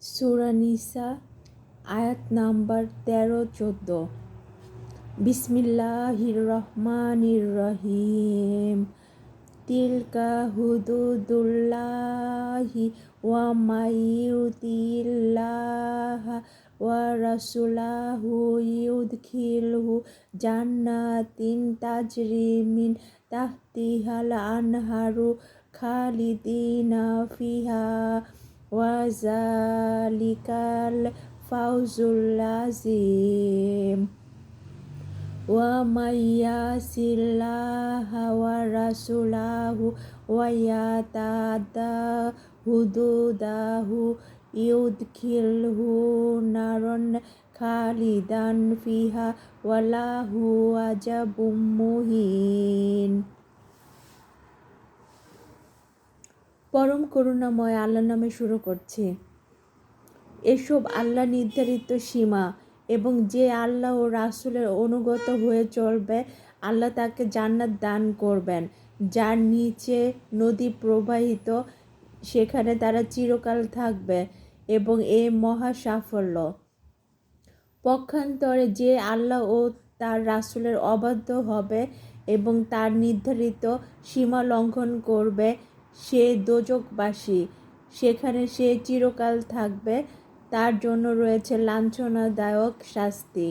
সূরা নিসা আয়াত নাম্বার 13-14। বিসমিল্লাহির রহমানির রহিম। তিলকা হুদুদুল্লাহি ওয়া মাইয়ুতিল্লাহা ওয়া রাসূলাহু ইউদখিলহু জান্নাতিন তাজরি মিন তাহতিহাল আনহারু খালিদিনা ফিহা ওয়া যালিকাল ফাউজুল আযীম। ওয়া মাইয়াসিল্লাহা ওয়া রাসূলাহু ওয়া ইয়াতাদা হুদুদাহু ইউদখিলহু নারন খালিদান ফিহা ওয়া লাহু আযাবুম মুহিন। পরম করুণাময় আল্লাহর নামে শুরু করছি। এসব আল্লাহ নির্ধারিত সীমা, এবং যে আল্লাহ ও রাসূলের অনুগত হয়ে চলবে, আল্লাহ তাকে জান্নাত দান করবেন, যার নিচে নদী প্রবাহিত, সেখানে তারা চিরকাল থাকবে, এবং এ মহা সাফল্য। পক্ষান্তরে যে আল্লাহ ও তার রাসূলের অবাধ্য হবে এবং তার নির্ধারিত সীমা লঙ্ঘন করবে, সে দোজখবাসী, সেখানে সে চিরকাল থাকবে, তার জন্য রয়েছে লাঞ্ছনাদায়ক শাস্তি।